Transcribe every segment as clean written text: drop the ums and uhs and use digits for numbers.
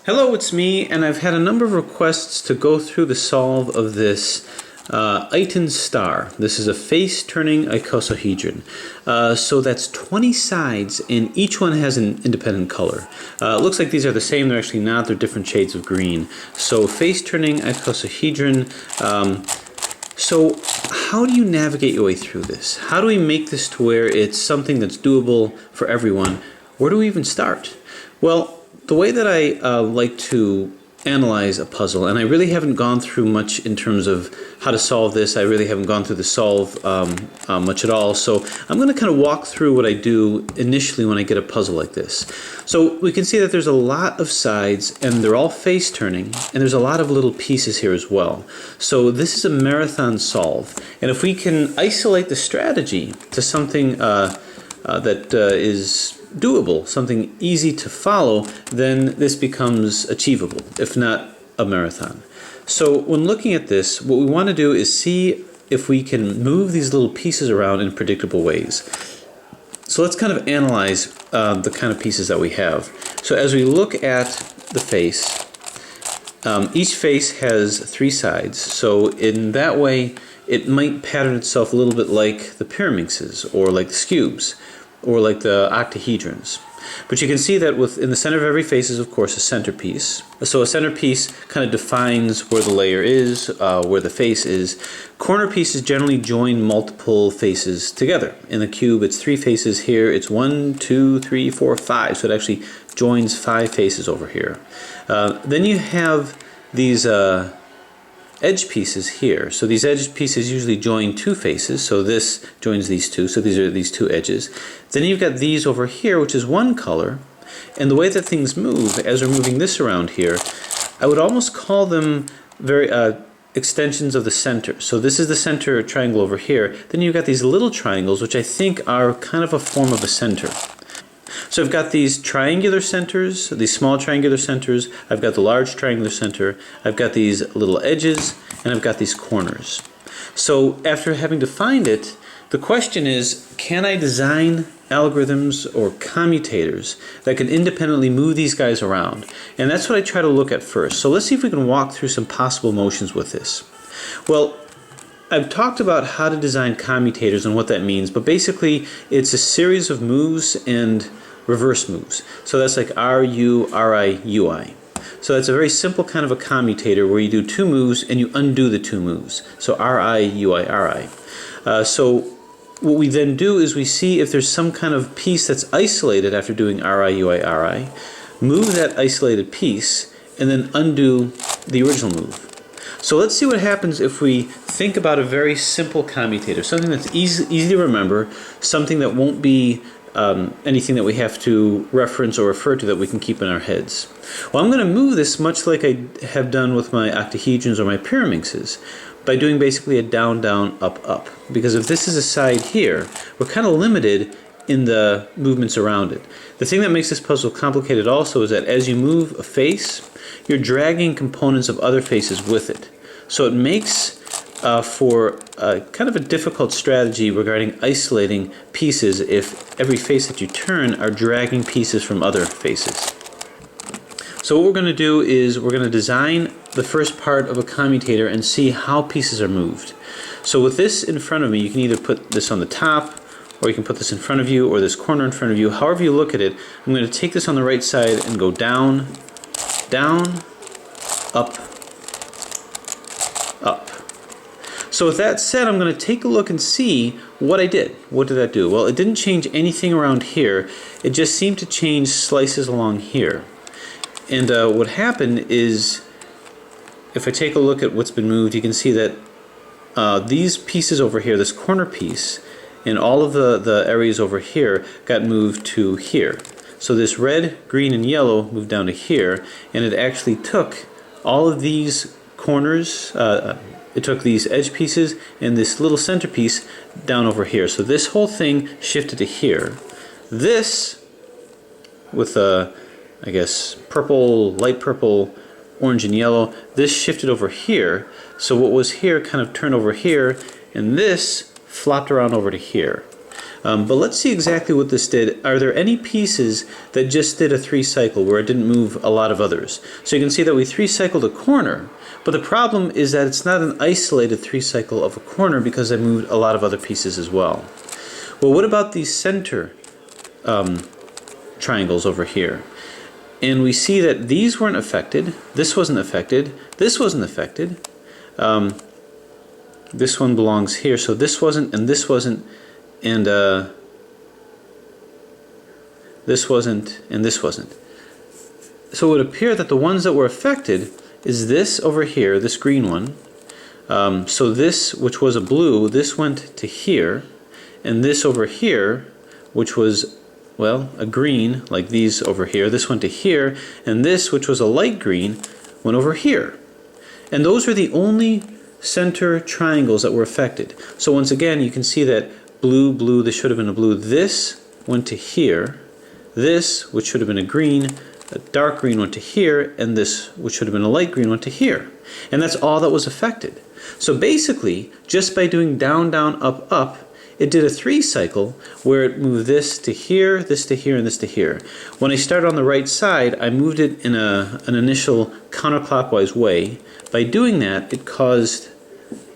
Hello, it's me, and I've had a number of requests to go through the solve of this Eitan star. This is a face-turning icosahedron. So that's 20 sides, and each one has an independent color. It looks like these are the same. They're actually not. They're different shades of green. So face-turning icosahedron. So how do you navigate your way through this? How do we make this to where it's something that's doable for everyone? Where do we even start? Well, the way that I like to analyze a puzzle, and I really haven't gone through much in terms of how to solve this. I really haven't gone through the solve much at all. So I'm going to kind of walk through what I do initially when I get a puzzle like this. So we can see that there's a lot of sides, and they're all face turning, and there's a lot of little pieces here as well. So this is a marathon solve, and if we can isolate the strategy to something that is doable, something easy to follow, then this becomes achievable, if not a marathon. So when looking at this, what we want to do is see if we can move these little pieces around in predictable ways. So let's kind of analyze the kind of pieces that we have. So as we look at the face, each face has 3 sides. So in that way, it might pattern itself a little bit like the pyraminxes, or like the cubes, or like the octahedrons. But you can see that in the center of every face is, of course, a centerpiece. So a centerpiece kind of defines where the layer is, where the face is. Corner pieces generally join multiple faces together. In the cube, it's 3 faces. Here, it's 1, 2, 3, 4, 5. So it actually joins 5 faces over here. Then you have these edge pieces here. So these edge pieces usually join 2 faces, so this joins these 2, so these are these 2 edges. Then you've got these over here, which is 1 color, and the way that things move, as we're moving this around here, I would almost call them very extensions of the center. So this is the center triangle over here. Then you've got these little triangles, which I think are kind of a form of a center. So I've got these triangular centers, these small triangular centers, I've got the large triangular center, I've got these little edges, and I've got these corners. So after having defined it, the question is, can I design algorithms or commutators that can independently move these guys around? And that's what I try to look at first. So let's see if we can walk through some possible motions with this. Well, I've talked about how to design commutators and what that means, but basically it's a series of moves and reverse moves. So that's like RU, RI, UI. So that's a very simple kind of a commutator where you do 2 moves and you undo the 2 moves. So RI, UI, RI. So what we then do is we see if there's some kind of piece that's isolated after doing RI, UI, RI, move that isolated piece, and then undo the original move. So let's see what happens if we think about a very simple commutator, something that's easy to remember, something that won't be anything that we have to reference or refer to, that we can keep in our heads. Well, I'm going to move this much like I have done with my octahedrons or my pyraminxes, by doing basically a down, down, up, up. Because if this is a side here, we're kind of limited in the movements around it. The thing that makes this puzzle complicated also is that as you move a face, you're dragging components of other faces with it. So it makes for kind of a difficult strategy regarding isolating pieces if every face that you turn are dragging pieces from other faces. So what we're going to do is we're going to design the first part of a commutator and see how pieces are moved. So with this in front of me, you can either put this on the top, or you can put this in front of you, or this corner in front of you. However you look at it, I'm going to take this on the right side and go down, down, up, up. So with that said, I'm going to take a look and see what I did. What did that do? Well, it didn't change anything around here. It just seemed to change slices along here. And what happened is, if I take a look at what's been moved, you can see that these pieces over here, this corner piece, and all of the areas over here got moved to here. So this red, green, and yellow moved down to here, and it actually took all of these corners, it took these edge pieces and this little centerpiece down over here. So this whole thing shifted to here. This, with I guess purple, light purple, orange, and yellow, this shifted over here. So what was here kind of turned over here, and this flopped around over to here. But let's see exactly what this did. Are there any pieces that just did a 3-cycle where it didn't move a lot of others? So you can see that we 3-cycled a corner, but the problem is that it's not an isolated 3-cycle of a corner because I moved a lot of other pieces as well. Well, what about these center triangles over here? And we see that these weren't affected, this wasn't affected, this wasn't affected. This one belongs here, so this wasn't, and this wasn't, and this wasn't, and this wasn't. So it would appear that the ones that were affected is this over here, this green one. So this, which was a blue, this went to here, and this over here, which was, well, a green, like these over here, this went to here, and this, which was a light green, went over here. And those are the only center triangles that were affected. So once again, you can see that blue, blue, this should have been a blue, this went to here, this, which should have been a green, a dark green went to here, and this, which should have been a light green, went to here. And that's all that was affected. So basically, just by doing down, down, up, up, it did a 3-cycle where it moved this to here, this to here, and this to here. When I started on the right side, I moved it in an initial counterclockwise way. By doing that, it caused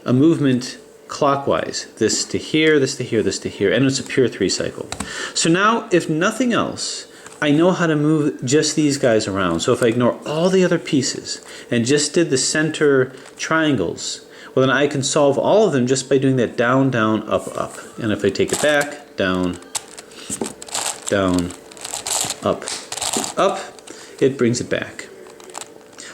a movement clockwise. This to here, this to here, this to here, and it's a pure 3-cycle. So now, if nothing else, I know how to move just these guys around. So if I ignore all the other pieces and just did the center triangles, well, then I can solve all of them just by doing that down, down, up, up. And if I take it back, down, down, up, up, it brings it back.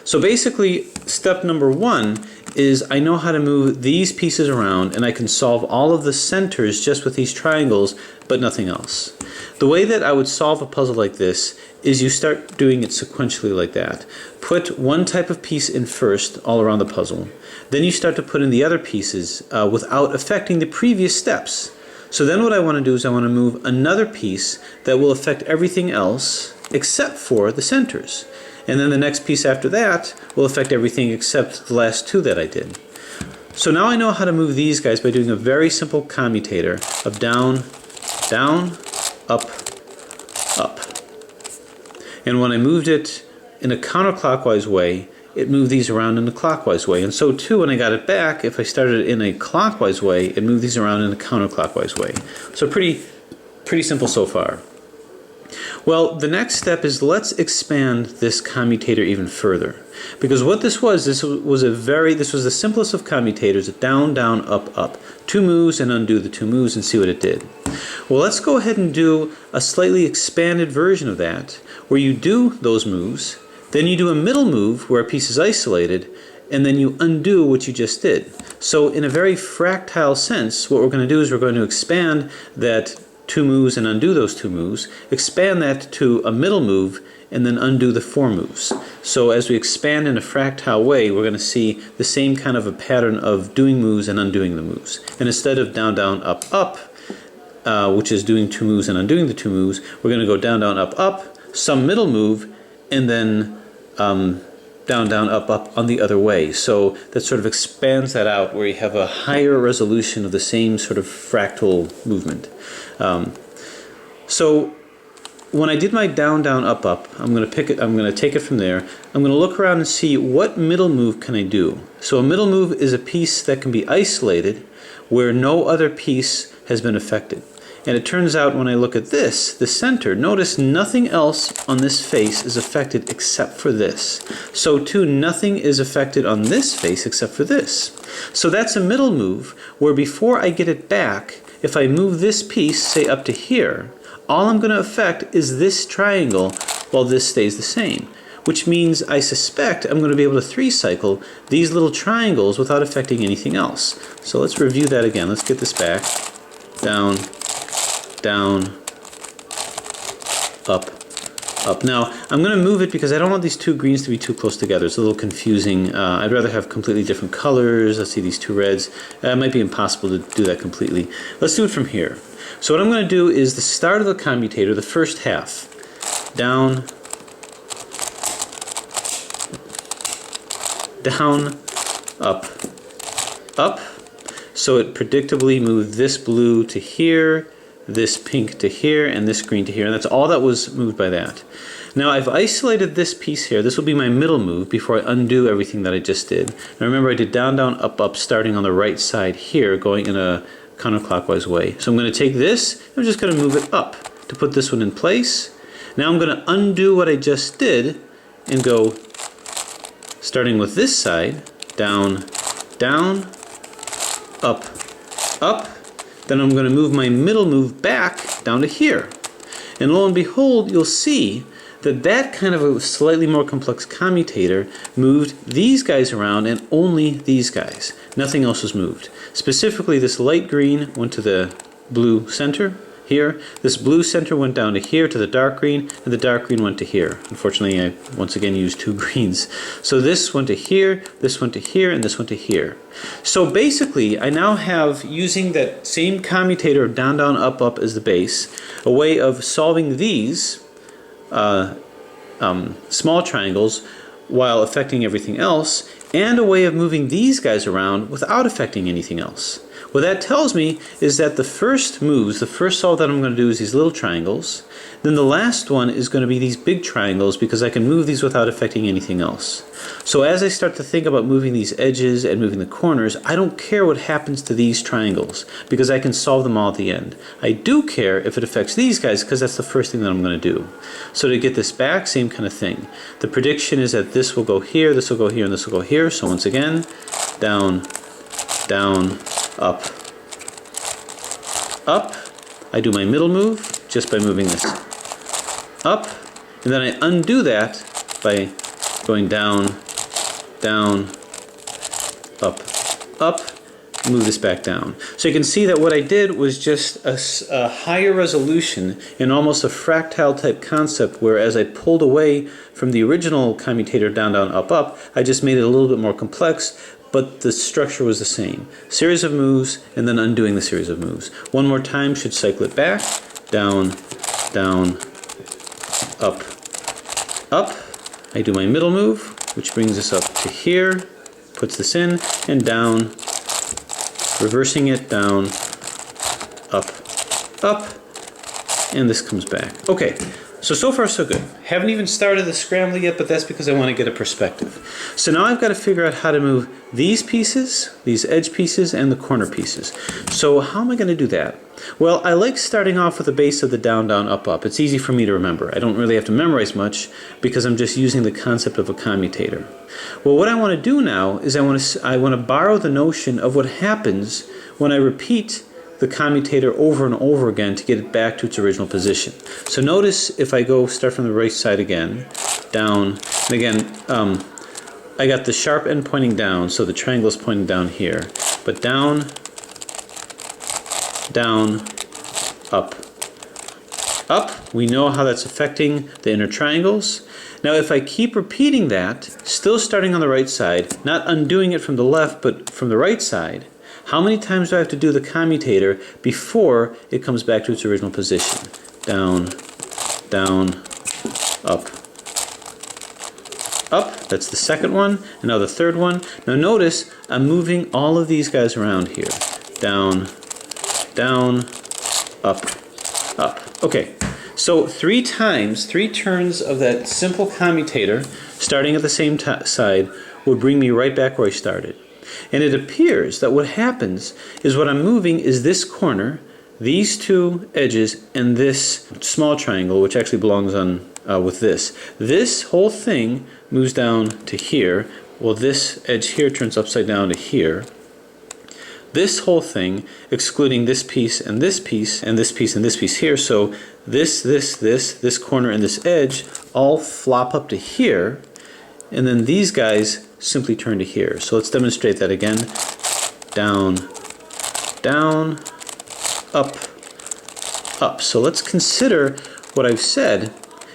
So basically, step number 1 is I know how to move these pieces around, and I can solve all of the centers just with these triangles, but nothing else. The way that I would solve a puzzle like this is you start doing it sequentially like that. Put one type of piece in first all around the puzzle. Then you start to put in the other pieces without affecting the previous steps. So then what I want to do is I want to move another piece that will affect everything else except for the centers. And then the next piece after that will affect everything except the last 2 that I did. So now I know how to move these guys by doing a very simple commutator of down, down, up, up. And when I moved it in a counterclockwise way, it moved these around in a clockwise way. And so too, when I got it back, if I started it in a clockwise way, it moved these around in a counterclockwise way. So pretty simple so far. Well, the next step is let's expand this commutator even further. Because what this was the simplest of commutators, down, down, up, up. 2 moves and undo the 2 moves and see what it did. Well, let's go ahead and do a slightly expanded version of that, where you do those moves, then you do a middle move where a piece is isolated, and then you undo what you just did. So in a very fractile sense, what we're going to do is we're going to expand that 2 moves and undo those 2 moves, expand that to a middle move, and then undo the 4 moves. So as we expand in a fractile way, we're going to see the same kind of a pattern of doing moves and undoing the moves. And instead of down, down, up, up, which is doing 2 moves and undoing the 2 moves, we're going to go down, down, up, up, some middle move, and then down, down, up, up on the other way. So that sort of expands that out where you have a higher resolution of the same sort of fractal movement. So when I did my down, down, up, up, I'm going to take it from there. I'm going to look around and see what middle move can I do. So a middle move is a piece that can be isolated where no other piece has been affected. And it turns out when I look at this, the center, notice nothing else on this face is affected except for this. So too, nothing is affected on this face except for this. So that's a middle move where before I get it back, if I move this piece, say up to here, all I'm going to affect is this triangle while this stays the same. Which means I suspect I'm going to be able to 3-cycle these little triangles without affecting anything else. So let's review that again. Let's get this back. Down, down, up, up. Now, I'm going to move it because I don't want these 2 greens to be too close together. It's a little confusing. I'd rather have completely different colors. Let's see, these 2 reds. It might be impossible to do that completely. Let's do it from here. So what I'm going to do is the start of the commutator, the first half. Down, down, up, up. So it predictably moved this blue to here, this pink to here, and this green to here, and that's all that was moved by that. Now I've isolated this piece here. This will be my middle move before I undo everything that I just did. Now remember, I did down, down, up, up, starting on the right side here, going in a counterclockwise way. So I'm going to take this, I'm just going to move it up to put this one in place. Now I'm going to undo what I just did and go starting with this side, down, down, up, up. Then I'm going to move my middle move back down to here. And lo and behold, you'll see that that kind of a slightly more complex commutator moved these guys around and only these guys. Nothing else was moved. Specifically, this light green went to the blue center here. This blue center went down to here to the dark green, and the dark green went to here. Unfortunately, I once again used two greens. So this went to here, this went to here, and this went to here. So basically, I now have, using that same commutator of down, down, up, up as the base, a way of solving these small triangles while affecting everything else, and a way of moving these guys around without affecting anything else. What that tells me is that the first moves, the first solve that I'm going to do is these little triangles. Then the last one is going to be these big triangles because I can move these without affecting anything else. So as I start to think about moving these edges and moving the corners, I don't care what happens to these triangles because I can solve them all at the end. I do care if it affects these guys because that's the first thing that I'm going to do. So to get this back, same kind of thing. The prediction is that this will go here, this will go here, and this will go here. So once again, down, down, up, up. I do my middle move just by moving this up, and then I undo that by going down, down, up, up, move this back down. So you can see that what I did was just a higher resolution in almost a fractal type concept, where as I pulled away from the original commutator down, down, up, up, I just made it a little bit more complex, but the structure was the same. Series of moves, and then undoing the series of moves. One more time should cycle it back. Down, down, up, up. I do my middle move, which brings us up to here, puts this in, and down, reversing it, down, up, up, and this comes back. Okay. So far so good. Haven't even started the scrambler yet, but that's because I want to get a perspective. So now I've got to figure out how to move these pieces, these edge pieces, and the corner pieces. So how am I going to do that? Well, I like starting off with the base of the down, down, up, up. It's easy for me to remember. I don't really have to memorize much because I'm just using the concept of a commutator. Well, what I want to do now is I want to borrow the notion of what happens when I repeat the commutator over and over again to get it back to its original position. So notice if I go start from the right side again, down, and again, I got the sharp end pointing down, so the triangle is pointing down here, but down, down, up, up. We know how that's affecting the inner triangles. Now if I keep repeating that, still starting on the right side, not undoing it from the left, but from the right side, how many times do I have to do the commutator before it comes back to its original position? Down, down, up, up. That's the second one. And now the third one. Now notice I'm moving all of these guys around here. Down, down, up, up. Okay, so 3 times, 3 turns of that simple commutator, starting at the same side, would bring me right back where I started. And it appears that what happens is what I'm moving is this corner, these 2 edges, and this small triangle, which actually belongs on with this. This whole thing moves down to here. Well, this edge here turns upside down to here. This whole thing, excluding this piece and this piece and this piece and this piece here, so this corner and this edge all flop up to here, and then these guys simply turn to here. So let's demonstrate that again. Down, down, up, up. So let's consider what I've said.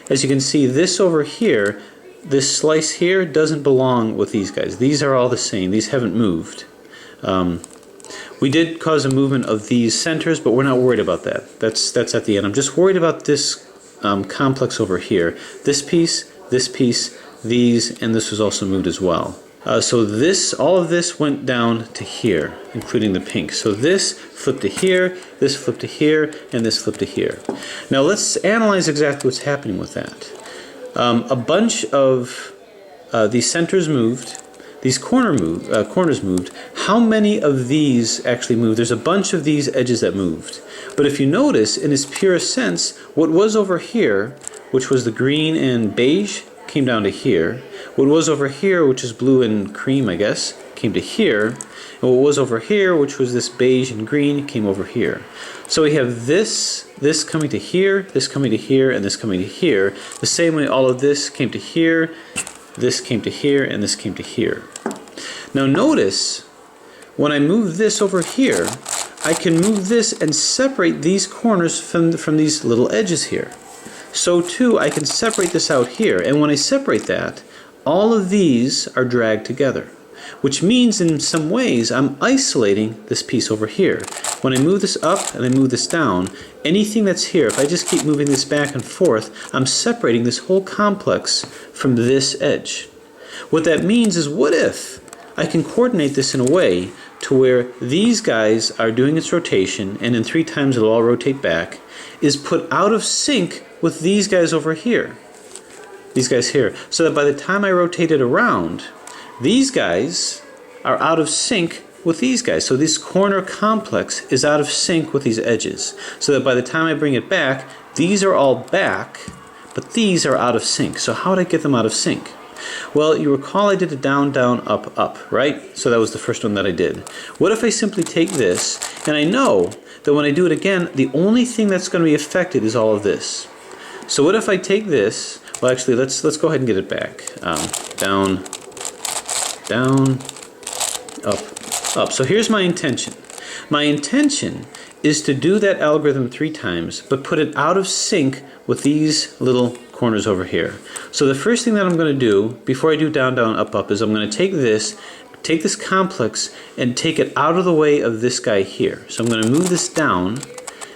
As you can see, this over here, this slice here doesn't belong with these guys. These are all the same. These haven't moved. We did cause a movement of these centers, but we're not worried about that. That's at the end. I'm just worried about this complex over here. This piece, these, and this was also moved as well. So this, all of this went down to here, including the pink. So this flipped to here, this flipped to here, and this flipped to here. Now let's analyze exactly what's happening with that. A bunch of these centers moved, these corners moved. How many of these actually moved? There's a bunch of these edges that moved. But if you notice, in its purest sense, what was over here, which was the green and beige, came down to here. What was over here, which is blue and cream, I guess, came to here. And what was over here, which was this beige and green, came over here. So we have this coming to here, this coming to here, and this coming to here. The same way all of this came to here, this came to here, and this came to here. Now notice, when I move this over here, I can move this and separate these corners from these little edges here. So too, I can separate this out here, and when I separate that, all of these are dragged together, which means in some ways I'm isolating this piece over here. When I move this up and I move this down, anything that's here, if I just keep moving this back and forth, I'm separating this whole complex from this edge. What that means is, what if I can coordinate this in a way to where these guys are doing its rotation, and in 3 times it'll all rotate back, is put out of sync with these guys over here, these guys here, so that by the time I rotate it around, these guys are out of sync with these guys. So this corner complex is out of sync with these edges, so that by the time I bring it back, these are all back, but these are out of sync. So how would I get them out of sync? Well, you recall I did a down, down, up, up, right? So that was the first one that I did. What if I simply take this, and I know that when I do it again, the only thing that's going to be affected is all of this. So what if I take this, well actually let's go ahead and get it back. Down, down, up, up. So here's my intention. My intention is to do that algorithm 3 times, but put it out of sync with these little corners over here. So the first thing that I'm going to do before I do down, down, up, up is I'm going to take this complex and take it out of the way of this guy here. So I'm going to move this down.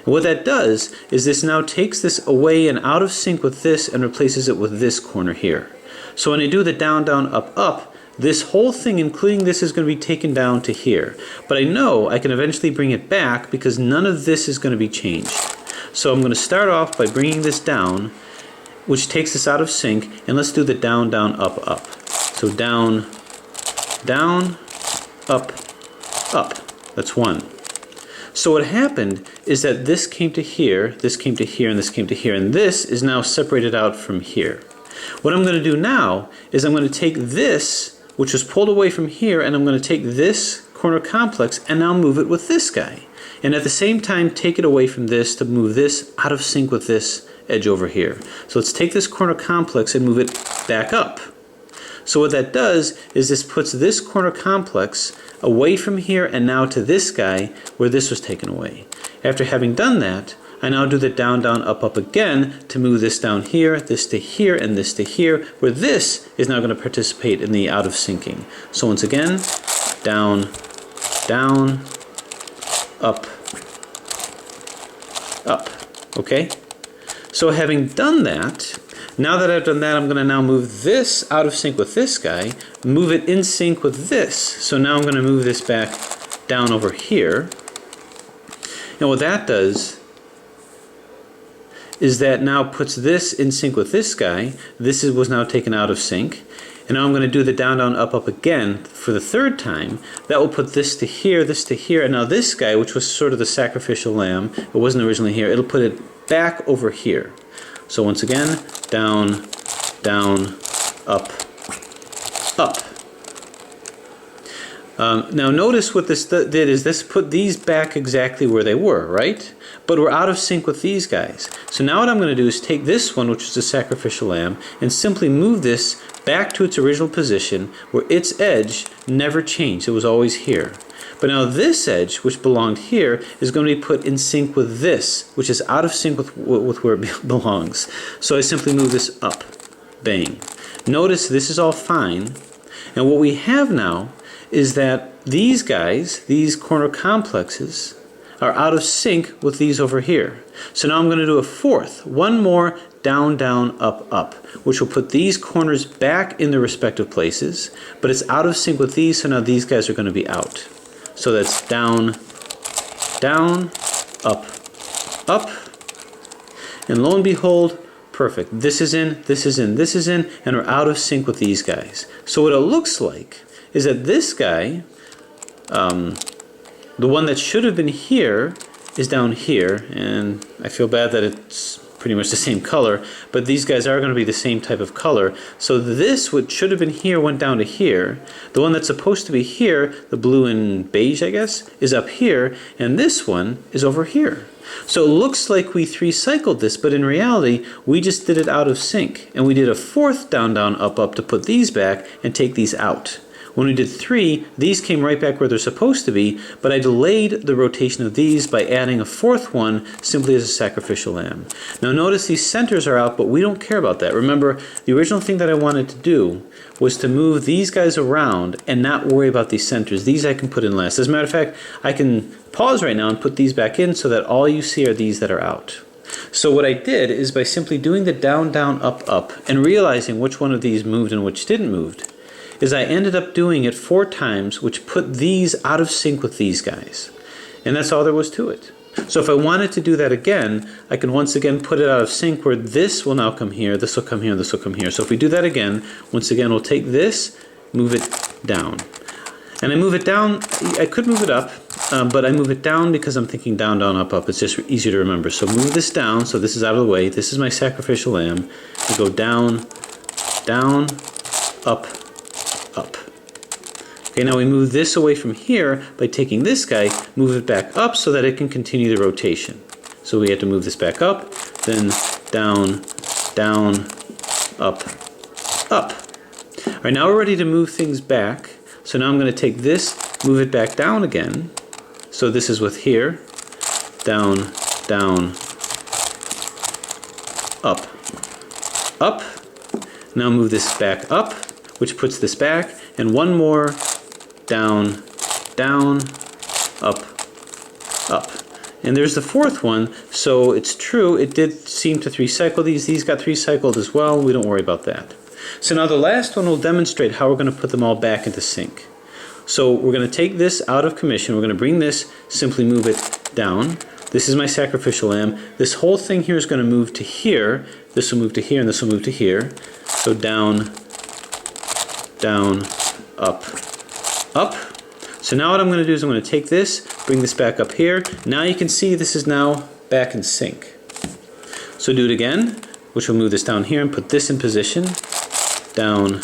And what that does is this now takes this away and out of sync with this and replaces it with this corner here. So when I do the down, down, up, up, this whole thing, including this, is going to be taken down to here. But I know I can eventually bring it back because none of this is going to be changed. So I'm going to start off by bringing this down, which takes this out of sync, and let's do the down, down, up, up. So down, down, up, up. That's 1. So what happened is that this came to here, this came to here, and this came to here, and this is now separated out from here. What I'm going to do now is I'm going to take this, which was pulled away from here, and I'm going to take this corner complex and now move it with this guy. And at the same time take it away from this to move this out of sync with this edge over here. So let's take this corner complex and move it back up. So what that does is this puts this corner complex away from here and now to this guy where this was taken away. After having done that, I now do the down, down, up, up again to move this down here, this to here, and this to here, where this is now going to participate in the out of syncing. So once again, down, down, up, up. Okay? So having done that, now that I've done that, I'm going to now move this out of sync with this guy, move it in sync with this. So now I'm going to move this back down over here. And what that does is that now puts this in sync with this guy. This was now taken out of sync. And now I'm going to do the down, down, up, up again for the 3rd time. That will put this to here, and now this guy, which was sort of the sacrificial lamb, it wasn't originally here, it'll put it back over here. So once again, down, down, up, up. Now notice what this did is this put these back exactly where they were, right? But we're out of sync with these guys. So now what I'm going to do is take this one, which is the sacrificial lamb, and simply move this back to its original position where its edge never changed. It was always here. But now this edge, which belonged here, is going to be put in sync with this, which is out of sync with where it belongs. So I simply move this up. Bang. Notice this is all fine. And what we have now is that these guys, these corner complexes, are out of sync with these over here. So now I'm going to do a fourth, one more down, down, up, up, which will put these corners back in their respective places, but it's out of sync with these, so now these guys are going to be out. So that's down, down, up, up, and lo and behold, perfect. This is in, this is in, this is in, and we're out of sync with these guys. So what it looks like is that this guy, the one that should have been here, is down here, and I feel bad that it's pretty much the same color, but these guys are going to be the same type of color. So this, what should have been here, went down to here. The one that's supposed to be here, the blue and beige, I guess, is up here, and this one is over here. So it looks like we three-cycled this, but in reality, we just did it out of sync, and we did a fourth down, down, up, up to put these back and take these out. When we did 3, these came right back where they're supposed to be, but I delayed the rotation of these by adding a fourth one simply as a sacrificial lamb. Now notice these centers are out, but we don't care about that. Remember, the original thing that I wanted to do was to move these guys around and not worry about these centers. These I can put in last. As a matter of fact, I can pause right now and put these back in so that all you see are these that are out. So what I did is by simply doing the down, down, up, up, and realizing which one of these moved and which didn't move, is I ended up doing it 4 times, which put these out of sync with these guys. And that's all there was to it. So if I wanted to do that again, I can once again put it out of sync where this will now come here, this will come here, this will come here. So if we do that again, once again we'll take this, move it down. And I move it down, I could move it up, but I move it down because I'm thinking down, down, up, up. It's just easier to remember. So move this down, so this is out of the way. This is my sacrificial lamb. We go down, down, up, up. Okay, now we move this away from here by taking this guy, move it back up so that it can continue the rotation. So we have to move this back up, then down, down, up, up. All right, now we're ready to move things back. So now I'm going to take this, move it back down again. So this is with here, down, down, up, up. Now move this back up, which puts this back, and one more, down, down, up, up. And there's the fourth one, so it's true, it did seem to three-cycle these. These got three-cycled as well, we don't worry about that. So now the last one will demonstrate how we're going to put them all back into sync. So we're going to take this out of commission, we're going to bring this, simply move it down. This is my sacrificial lamb. This whole thing here is going to move to here, this will move to here, and this will move to here. So down, down, up, up. So now what I'm going to do is I'm going to take this, bring this back up here. Now you can see this is now back in sync. So do it again, which will move this down here and put this in position. Down,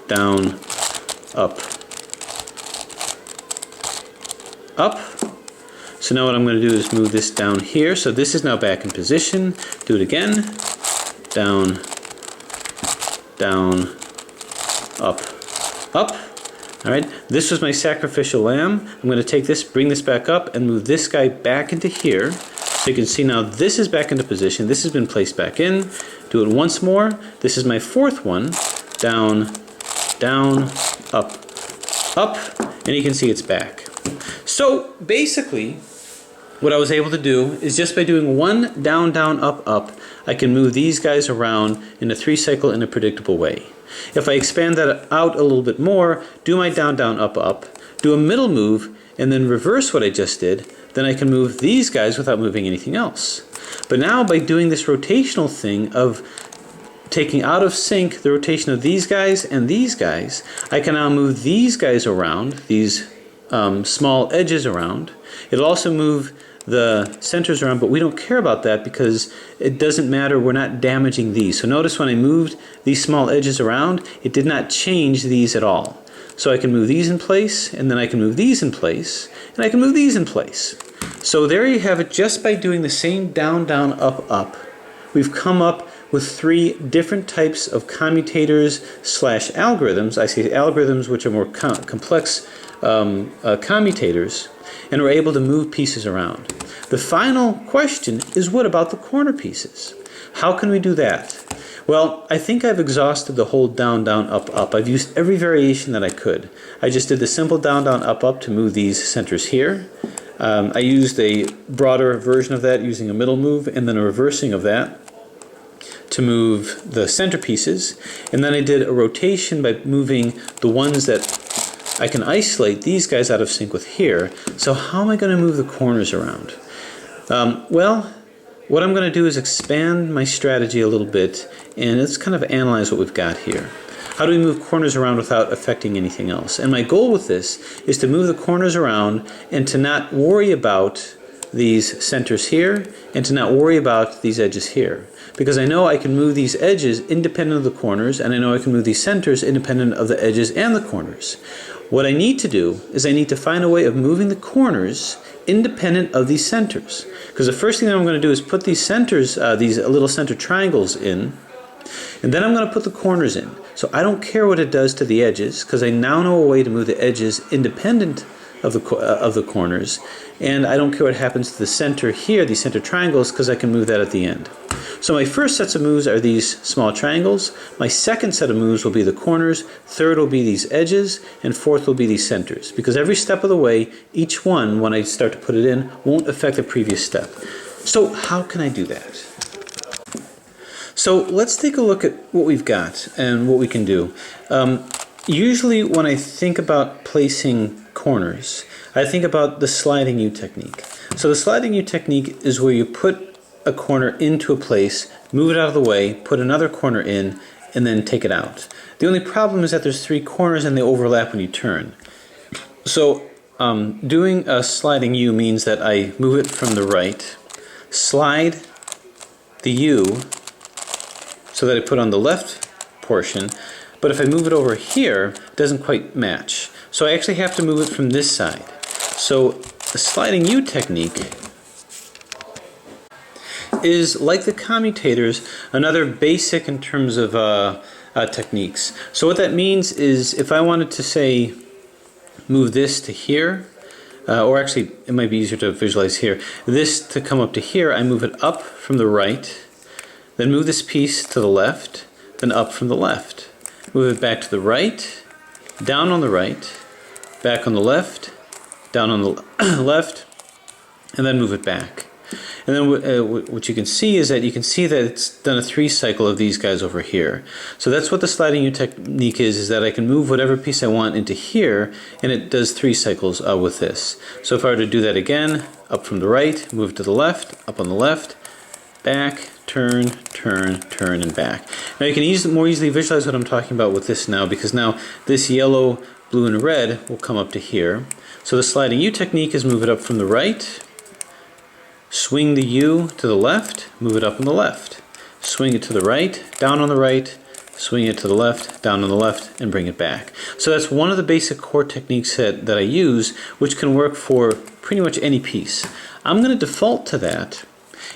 down, up, up. So now what I'm going to do is move this down here. So this is now back in position. Do it again. Down, down, up, up. All right, this was my sacrificial lamb. I'm going to take this, bring this back up, and move this guy back into here. So you can see now this is back into position. This has been placed back in. Do it once more. This is my fourth one. Down, down, up, up, and you can see it's back. So basically, what I was able to do is just by doing one down, down, up, up, I can move these guys around in a 3-cycle in a predictable way. If I expand that out a little bit more, do my down, down, up, up, do a middle move, and then reverse what I just did, then I can move these guys without moving anything else. But now by doing this rotational thing of taking out of sync the rotation of these guys and these guys, I can now move these guys around, these small edges around. It'll also move the centers around, but we don't care about that because it doesn't matter, we're not damaging these. So notice when I moved these small edges around, it did not change these at all. So I can move these in place, and then I can move these in place, and I can move these in place. So there you have it, just by doing the same down, down, up, up. We've come up with 3 different types of commutators / algorithms. I say algorithms, which are more complex commutators, and we're able to move pieces around. The final question is, what about the corner pieces? How can we do that? Well, I think I've exhausted the whole down, down, up, up. I've used every variation that I could. I just did the simple down, down, up, up to move these centers here. I used a broader version of that using a middle move and then a reversing of that to move the centerpieces. And then I did a rotation by moving the ones that I can isolate these guys out of sync with here. So how am I going to move the corners around? Well, what I'm going to do is expand my strategy a little bit, and let's kind of analyze what we've got here. How do we move corners around without affecting anything else? And my goal with this is to move the corners around and to not worry about these centers here and to not worry about these edges here. Because I know I can move these edges independent of the corners, and I know I can move these centers independent of the edges and the corners. What I need to do is I need to find a way of moving the corners independent of these centers. Because the first thing that I'm going to do is put these centers, these little center triangles in, and then I'm going to put the corners in. So I don't care what it does to the edges, because I now know a way to move the edges independent of the corners, and I don't care what happens to the center here, these center triangles, because I can move that at the end. So my first sets of moves are these small triangles. My second set of moves will be the corners. Third will be these edges, and fourth will be these centers. Because every step of the way, each one, when I start to put it in, won't affect the previous step. So how can I do that? So let's take a look at what we've got and what we can do. Usually when I think about placing corners, I think about the sliding U technique. So the sliding U technique is where you put a corner into a place, move it out of the way, put another corner in, and then take it out. The only problem is that there's three corners and they overlap when you turn. So doing a sliding U means that I move it from the right, slide the U so that I put on the left portion, but if I move it over here, it doesn't quite match. So I actually have to move it from this side. So the sliding U technique is like the commutators, another basic in terms of techniques. So what that means is if I wanted to say move this to here, or actually it might be easier to visualize here, this to come up to here, I move it up from the right, then move this piece to the left, then up from the left. Move it back to the right, down on the right, back on the left, down on the left, and then move it back. And then what you can see is that it's done a 3 cycle of these guys over here. So that's what the sliding U technique is that I can move whatever piece I want into here, and it does 3 cycles with this. So if I were to do that again, up from the right, move to the left, up on the left, back, turn, turn, turn, and back. Now you can more easily visualize what I'm talking about with this now, because now this yellow, blue, and red will come up to here. So the sliding U technique is move it up from the right, swing the U to the left, move it up on the left. Swing it to the right, down on the right, swing it to the left, down on the left, and bring it back. So that's one of the basic core techniques that I use, which can work for pretty much any piece. I'm going to default to that,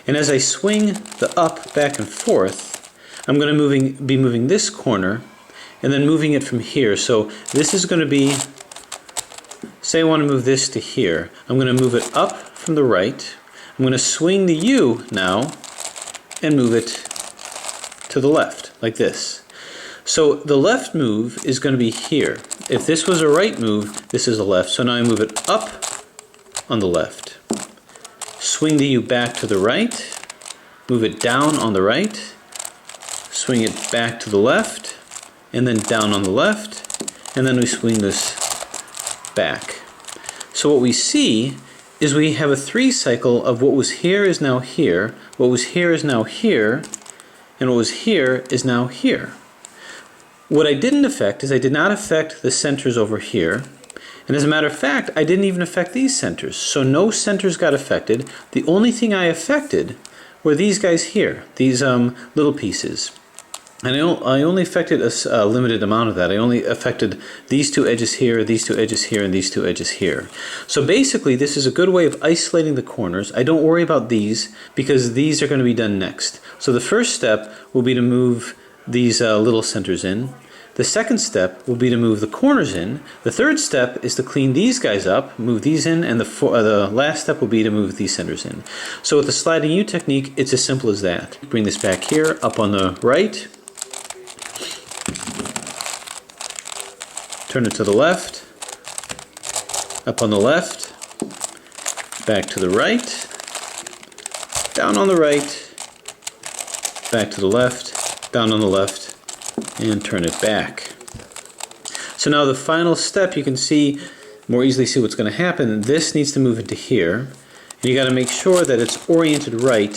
and as I swing the up back and forth, I'm going to be moving this corner and then moving it from here. So this is going to be, say I want to move this to here. I'm going to move it up from the right. I'm going to swing the U now and move it to the left, like this. So the left move is going to be here. If this was a right move, this is a left. So now I move it up on the left. Swing the U back to the right. Move it down on the right. Swing it back to the left. And then down on the left. And then we swing this back. So what we see is we have a 3 cycle of what was here is now here, what was here is now here, and what was here is now here. What I didn't affect is I did not affect the centers over here, and as a matter of fact, I didn't even affect these centers. So no centers got affected. The only thing I affected were these guys here, these little pieces. And I only affected a limited amount of that. I only affected these 2 edges here, these 2 edges here, and these 2 edges here. So basically, this is a good way of isolating the corners. I don't worry about these because these are going to be done next. So the first step will be to move these little centers in. The second step will be to move the corners in. The third step is to clean these guys up, move these in, and the last step will be to move these centers in. So with the sliding U technique, it's as simple as that. Bring this back here, up on the right, turn it to the left, up on the left, back to the right, down on the right, back to the left, down on the left, and turn it back. So now the final step, you can see, more easily see what's going to happen. This needs to move into here, and you got to make sure that it's oriented right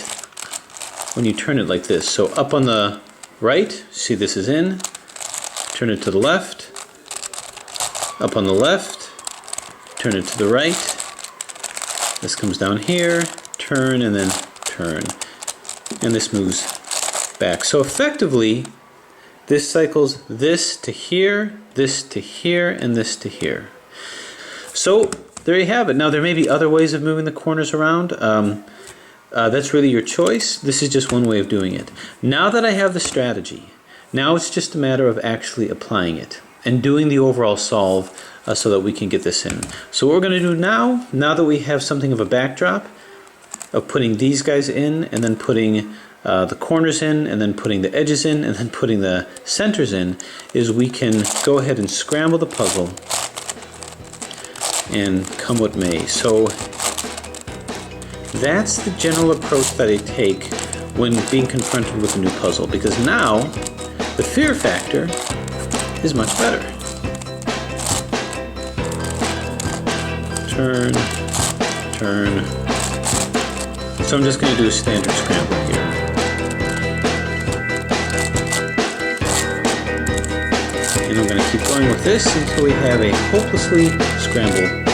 when you turn it like this. So up on the right, see this is in, turn it to the left, up on the left, turn it to the right, this comes down here, turn, and then turn, and this moves back. So effectively, this cycles this to here, this to here, and this to here. So there you have it. Now there may be other ways of moving the corners around. That's really your choice. This is just one way of doing it. Now that I have the strategy, now it's just a matter of actually applying it and doing the overall solve so that we can get this in. So what we're going to do now that we have something of a backdrop of putting these guys in and then putting the corners in and then putting the edges in and then putting the centers in, is we can go ahead and scramble the puzzle and come what may. So that's the general approach that I take when being confronted with a new puzzle, because now the fear factor is much better. Turn, turn. So I'm just going to do a standard scramble here. And I'm going to keep going with this until we have a hopelessly scrambled